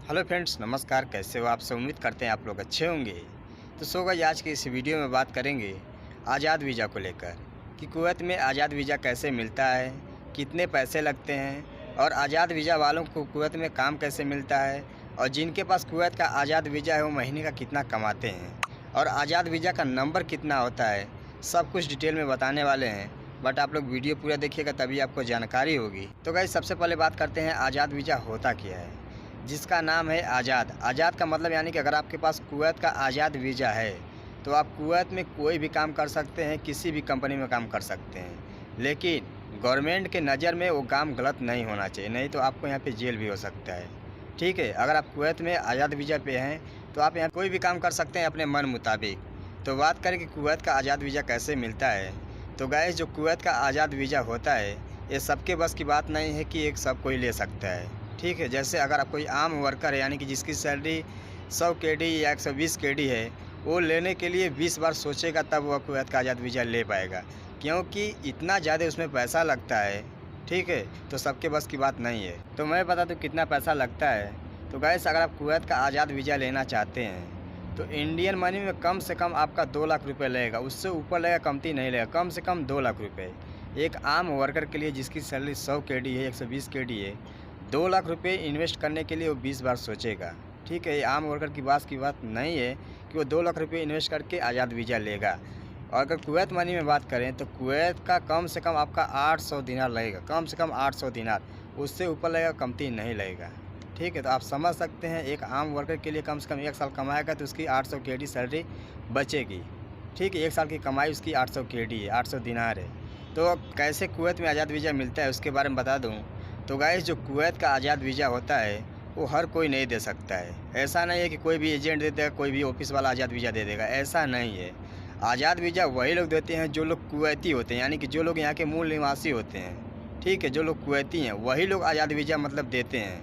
Hello friends, नमस्कार। कैसे हो आप सब? उम्मीद करते हैं आप लोग अच्छे होंगे। तो सो गाइस, आज की इस वीडियो में बात करेंगे आज़ाद वीज़ा को लेकर कि कुवैत में आज़ाद वीज़ा कैसे मिलता है, कितने पैसे लगते हैं और आज़ाद वीज़ा वालों को कुवैत में काम कैसे मिलता है और जिनके पास कुवैत का आज़ाद वीज़ा है वो महीने का कितना कमाते हैं और आज़ाद वीज़ा का नंबर कितना होता है। सब कुछ डिटेल में बताने वाले हैं, बट आप लोग वीडियो पूरा देखिएगा तभी आपको जानकारी होगी। तो गाइस, सबसे पहले बात करते हैं आज़ाद वीज़ा होता क्या है। जिसका नाम है आज़ाद। आज़ाद का मतलब यानी कि अगर आपके पास कुवैत का आज़ाद वीज़ा है तो आप कुवैत में कोई भी काम कर सकते हैं, किसी भी कंपनी में काम कर सकते हैं। लेकिन गवर्नमेंट के नज़र में वो काम गलत नहीं होना चाहिए, नहीं तो आपको यहाँ पे जेल भी हो सकता है। ठीक है, अगर आप कुवैत में आज़ाद वीज़ा पे हैं तो आप यहाँ कोई भी काम कर सकते हैं अपने मन मुताबिक। तो बात करें कि कुवैत का आज़ाद वीज़ा कैसे मिलता है, तो गाइस जो कुवैत का आज़ाद वीज़ा होता है ये सबके बस की बात नहीं है कि एक सब कोई ले सकता है। ठीक है, जैसे अगर आप कोई आम वर्कर है यानी कि जिसकी सैलरी 100 केडी या 120 केडी है, वो लेने के लिए 20 बार सोचेगा तब वह कुवैत का आज़ाद वीज़ा ले पाएगा, क्योंकि इतना ज़्यादा उसमें पैसा लगता है। ठीक है, तो सबके बस की बात नहीं है। तो मैं बता दूँ कितना पैसा लगता है। तो गाइस, अगर आप कुवैत का आज़ाद वीज़ा लेना चाहते हैं तो इंडियन मनी में कम से कम आपका 2 लाख रुपये लगेगा, उससे ऊपर लगेगा, कमती नहीं लगेगा, कम से कम 2 लाख रुपये। एक आम वर्कर के लिए जिसकी सैलरी 100 केडी है, 120 केडी है, 2 लाख रुपये इन्वेस्ट करने के लिए वो 20 बार सोचेगा। ठीक है, ये आम वर्कर की बात नहीं है कि वो 2 लाख रुपये इन्वेस्ट करके आज़ाद वीज़ा लेगा। और अगर कुवैत मनी में बात करें तो कुवैत का कम से कम आपका 800 दिनार लगेगा, कम से कम 800 दिनार, उससे ऊपर लगेगा, कमती नहीं लगेगा। ठीक है, तो आप समझ सकते हैं एक आम वर्कर के लिए कम से कम 1 साल कमाएगा तो उसकी 800 केडी सैलरी बचेगी। ठीक है, 1 साल की कमाई उसकी 800 केडी है, 800 दिनार है। तो कैसे कुवैत में आज़ाद वीज़ा मिलता है उसके बारे में बता दूँ। तो गाइस, जो कुवैत का आज़ाद वीज़ा होता है वो हर कोई नहीं दे सकता है। ऐसा नहीं है कि कोई भी एजेंट दे देगा, कोई भी ऑफिस वाला आज़ाद वीज़ा दे देगा, ऐसा नहीं है। आज़ाद वीज़ा वही लोग देते हैं जो लोग कुवैती होते हैं, यानी कि जो लोग यहाँ के मूल निवासी होते हैं। ठीक है, जो लोग कुवैती हैं वही लोग आज़ाद वीज़ा मतलब देते हैं।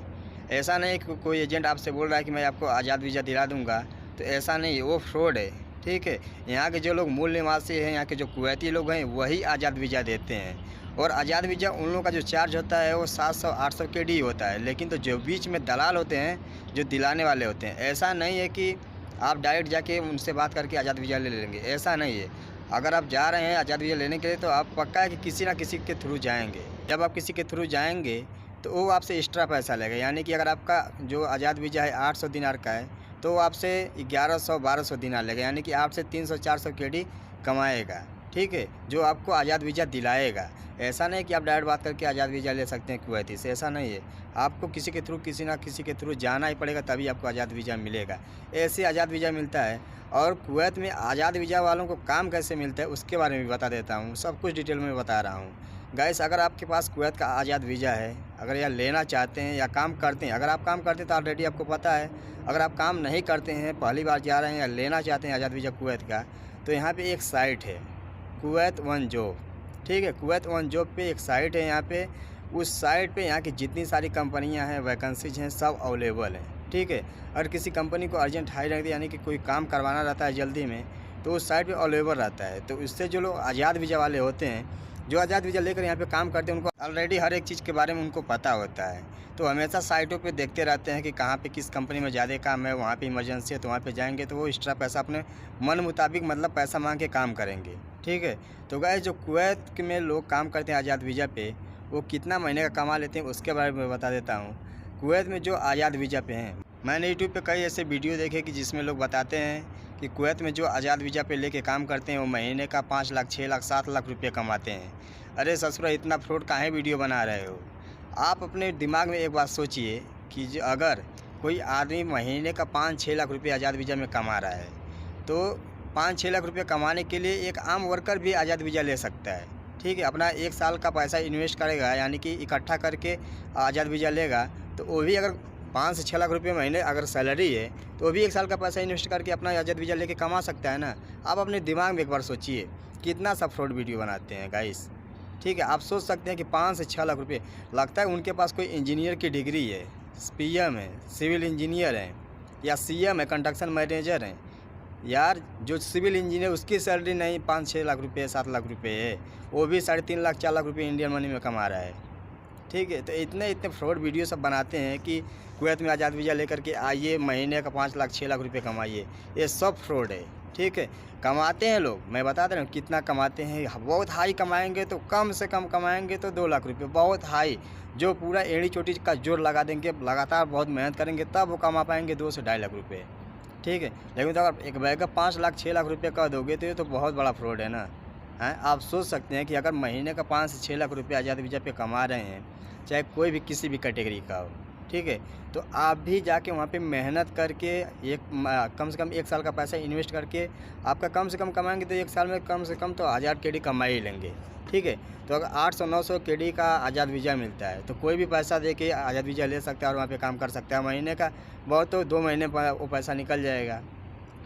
ऐसा नहीं है कि कोई एजेंट आपसे बोल रहा है कि मैं आपको आज़ाद वीज़ा दिला दूँगा, तो ऐसा नहीं है, वो फ्रॉड है। ठीक है, यहाँ के जो लोग मूल निवासी हैं, यहाँ के जो कुवैती लोग हैं, वही आज़ाद वीज़ा देते हैं। और आज़ाद वीज़ा उन लोगों का जो चार्ज होता है वो 700-800 केडी होता है। लेकिन तो जो बीच में दलाल होते हैं, जो दिलाने वाले होते हैं, ऐसा नहीं है कि आप डायरेक्ट जाके उनसे बात करके आज़ाद वीज़ा ले लेंगे, ऐसा नहीं है। अगर आप जा रहे हैं आज़ाद वीज़ा लेने के लिए तो आप पक्का है कि किसी ना किसी के थ्रू जाएंगे। जब आप किसी के थ्रू जाएंगे तो वो आपसे एक्स्ट्रा पैसा लेगा, यानी कि अगर आपका जो आज़ाद वीज़ा है 800 दिनार का है तो वो आपसे 1100-1200 दिनार लेगा, यानी कि आपसे 300-400 केडी कमाएगा। ठीक है, जो आपको आज़ाद वीज़ा दिलाएगा। ऐसा नहीं कि आप डायरेक्ट बात करके आज़ाद वीज़ा ले सकते हैं कुवैती से, ऐसा नहीं है। आपको किसी के थ्रू, किसी ना किसी के थ्रू जाना ही पड़ेगा तभी आपको आज़ाद वीज़ा मिलेगा। ऐसे आज़ाद वीज़ा मिलता है। और कुवैत में आज़ाद वीज़ा वालों को काम कैसे मिलता है उसके बारे में भी बता देता हूँ, सब कुछ डिटेल में बता रहा हूँ। गाइस, अगर आपके पास कुवैत का आज़ाद वीज़ा है, अगर यह लेना चाहते हैं या काम करते हैं, अगर आप काम करते हैं तो ऑलरेडी आपको पता है। अगर आप काम नहीं करते हैं, पहली बार जा रहे हैं या लेना चाहते हैं आज़ाद वीज़ा कुवैत का, तो यहाँ पे एक साइट है, कुवैत वन जॉब। ठीक है, कुवैत वन जॉब पे एक साइट है यहाँ पे। उस साइट पे यहाँ की जितनी सारी कंपनियाँ हैं, वैकेंसीज हैं, सब अवेलेबल हैं। ठीक है, अगर किसी कंपनी को अर्जेंट हायर रहती है, यानी कि कोई काम करवाना रहता है जल्दी में, तो उस साइट पे अवेलेबल रहता है। तो इससे जो लोग आज़ाद वीज़ा वाले होते हैं, जो आज़ाद वीज़ा लेकर यहाँ पे काम करते हैं, उनको ऑलरेडी हर एक चीज़ के बारे में उनको पता होता है। तो हमेशा साइटों पे देखते रहते हैं कि कहाँ पे किस कंपनी में ज़्यादा काम है, वहाँ पे इमरजेंसी है तो वहाँ पे जाएंगे, तो वो एक्स्ट्रा पैसा अपने मन मुताबिक मतलब पैसा मांग के काम करेंगे। ठीक है, तो गाइस, जो कुवैत में लोग काम करते हैं आज़ाद वीज़ा पे, वो कितना महीने का कमा लेते हैं उसके बारे में बता देता हूँ। कुवैत में जो आज़ाद वीज़ा पे हैं, मैंने यूट्यूब पे कई ऐसे वीडियो देखे कि जिसमें लोग बताते हैं कि कुवैत में जो आज़ाद वीज़ा पे लेके काम करते हैं वो महीने का 5 लाख, 6 लाख, 7 लाख रुपये कमाते हैं। अरे ससुरा, इतना फ्रॉड काहे वीडियो बना रहे हो? आप अपने दिमाग में एक बात सोचिए कि अगर कोई आदमी महीने का 5-6 लाख रुपये आज़ाद वीज़ा में कमा रहा है, तो 5-6 लाख रुपये कमाने के लिए एक आम वर्कर भी आज़ाद वीज़ा ले सकता है। ठीक है, अपना 1 साल का पैसा इन्वेस्ट करेगा, यानी कि इकट्ठा करके आज़ाद वीज़ा लेगा, तो वो भी अगर 5 से 6 लाख रुपये महीने अगर सैलरी है तो वो भी 1 साल का पैसा इन्वेस्ट करके अपना आज़ाद वीज़ा लेके कमा सकता है ना। आप अपने दिमाग में एक बार सोचिए कितना सा फ्रॉड वीडियो बनाते हैं गाइस। ठीक है, आप सोच सकते हैं कि 5 से 6 लाख रुपये, लगता है उनके पास कोई इंजीनियर की डिग्री है, पीएम है, सिविल इंजीनियर हैं, या सीएम है, कंस्ट्रक्शन मैनेजर हैं। यार, जो सिविल इंजीनियर उसकी सैलरी नहीं 5-6 लाख रुपये, 7 लाख रुपये है, वो भी 3.5 लाख, 4 लाख रुपये इंडियन मनी में कमा रहा है। ठीक है, तो इतने फ्रॉड वीडियो सब बनाते हैं कि कुवैत में आज़ाद वीज़ा लेकर के आइए, महीने का 5 लाख 6 लाख रुपये कमाइए। ये सब फ्रॉड है, ठीक है। कमाते हैं लोग, मैं बता दे रहा हूँ कितना कमाते हैं। बहुत हाई कमाएंगे तो कम से कम कमाएंगे तो 2 लाख रुपये, बहुत हाई। जो पूरा एड़ी चोटी का जोर लगा देंगे, लगातार बहुत मेहनत करेंगे, तब वो कमा पाएंगे 2 से 2.5 लाख रुपये, ठीक है। लेकिन तो अगर एक बैकअप 5 लाख 6 लाख रुपये का दोगे तो ये तो बहुत बड़ा फ्रॉड है ना। हैं, आप सोच सकते हैं कि अगर महीने का 5 से 6 लाख रुपये आज़ाद वीज़ा पे कमा रहे हैं, चाहे कोई भी किसी भी कैटेगरी का हो, ठीक है, तो आप भी जाके वहाँ पे मेहनत करके कम से कम 1 साल का पैसा इन्वेस्ट करके आपका कम से कम कमाएंगे तो 1 साल में कम से कम तो 1000 केडी कमा ही लेंगे, ठीक है। तो अगर 800-900 केडी का आज़ाद वीज़ा मिलता है तो कोई भी पैसा दे के आज़ाद वीज़ा ले सकता है और वहाँ पे काम कर सकता है। महीने का बहुत तो 2 महीने वो पैसा निकल जाएगा,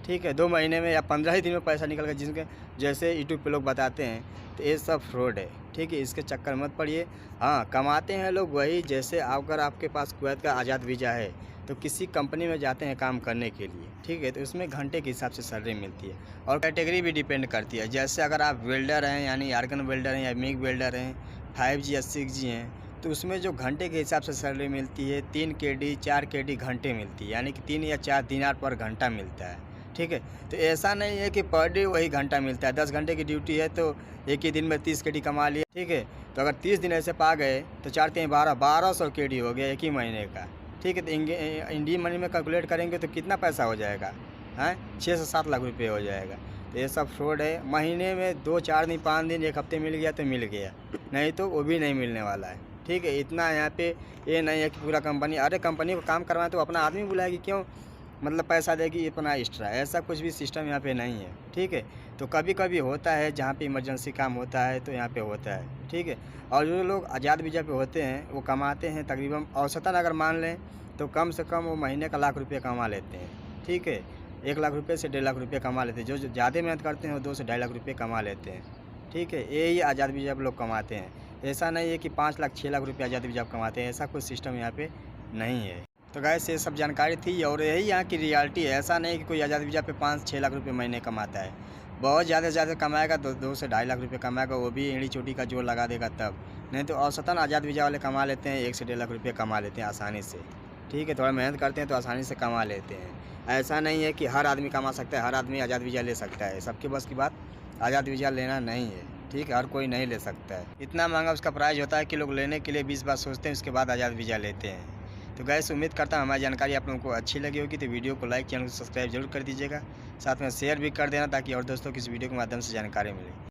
ठीक है। 2 महीने में या 15 ही दिन में पैसा निकल गया, जिनके जैसे यूट्यूब पे लोग बताते हैं। तो ये सब फ्रॉड है, ठीक है, इसके चक्कर मत पड़िए। हाँ, कमाते हैं लोग वही, जैसे अगर आपके पास कुवैत का आज़ाद वीज़ा है तो किसी कंपनी में जाते हैं काम करने के लिए, ठीक है, तो इसमें घंटे के हिसाब से सैलरी मिलती है और कैटेगरी भी डिपेंड करती है। जैसे अगर आप वेल्डर हैं, यानी आर्गन वेल्डर हैं या मिग वेल्डर हैं, 5G या 6G हैं, तो उसमें जो घंटे के हिसाब से सैलरी मिलती है 3 केडी 4 केडी घंटे मिलती है, यानी कि 3 या 4 दिनार पर घंटा मिलता है, ठीक है। तो ऐसा नहीं है कि पर डे वही घंटा मिलता है। 10 घंटे की ड्यूटी है तो एक ही दिन में 30 केडी कमा लिए, ठीक है। तो अगर 30 दिन ऐसे पा गए तो 4 3 1200 केडी हो गया एक ही महीने का, ठीक है। तो इंडियन मनी में कैलकुलेट करेंगे तो कितना पैसा हो जाएगा, हैं, 6 से 7 लाख रुपये हो जाएगा। तो ये सब फ्रॉड है। महीने में 2-4 दिन 5 दिन 1 हफ्ते मिल गया तो मिल गया, नहीं तो वो भी नहीं मिलने वाला है, ठीक है। इतना यहाँ पे ये नहीं है कि पूरा कंपनी, अरे कंपनी को काम करवाएं तो अपना आदमी बुलाएगी, क्यों मतलब पैसा देगी इतना एक्स्ट्रा, ऐसा कुछ भी सिस्टम यहाँ पे नहीं है, ठीक है। तो कभी कभी होता है जहाँ पे इमरजेंसी काम होता है तो यहाँ पे होता है, ठीक है। और जो लोग आज़ाद वीज़ा पे होते हैं वो कमाते हैं तकरीबन औसतन अगर मान लें तो कम से कम वो महीने का 1 लाख रुपये कमा लेते हैं, ठीक है। 1 लाख रुपये से 1.5 लाख रुपये कमा लेते हैं। जो ज़्यादा मेहनत करते हैं वो 2 से 2.5 लाख रुपये कमा लेते हैं, ठीक है। यही आज़ाद वीज़ा पे लोग कमाते हैं। ऐसा नहीं है कि 5 लाख 6 लाख रुपये आज़ाद वीज़ा कमाते हैं, ऐसा कोई सिस्टम यहाँ पे नहीं है। तो गाइस ये सब जानकारी थी और यही यहाँ की रियलिटी है। ऐसा नहीं कि कोई आज़ाद वीज़ा पे 5-6 लाख रुपये महीने कमाता है। बहुत ज़्यादा से ज़्यादा कमाएगा 2 से 2.5 लाख रुपये कमाएगा, वो भी एड़ी चोटी का जोर लगा देगा तब। नहीं तो औसतन आज़ाद वीज़ा वाले कमा लेते हैं 1 से 1.5 लाख रुपये कमा लेते हैं आसानी से, ठीक है। थोड़ा मेहनत करते हैं तो आसानी से कमा लेते हैं। ऐसा नहीं है कि हर आदमी कमा सकता है, हर आदमी आज़ाद वीज़ा ले सकता है। सबके बस की बात आज़ाद वीज़ा लेना नहीं है, ठीक है। हर कोई नहीं ले सकता है। इतना महंगा उसका प्राइस होता है कि लोग लेने के लिए 20 बार सोचते हैं, उसके बाद आज़ाद वीज़ा लेते हैं। तो गाइस उम्मीद करता हूँ हमारी जानकारी आप लोगों को अच्छी लगी होगी। तो वीडियो को लाइक, चैनल को सब्सक्राइब जरूर कर दीजिएगा, साथ में शेयर भी कर देना ताकि और दोस्तों को इस वीडियो के माध्यम से जानकारी मिले।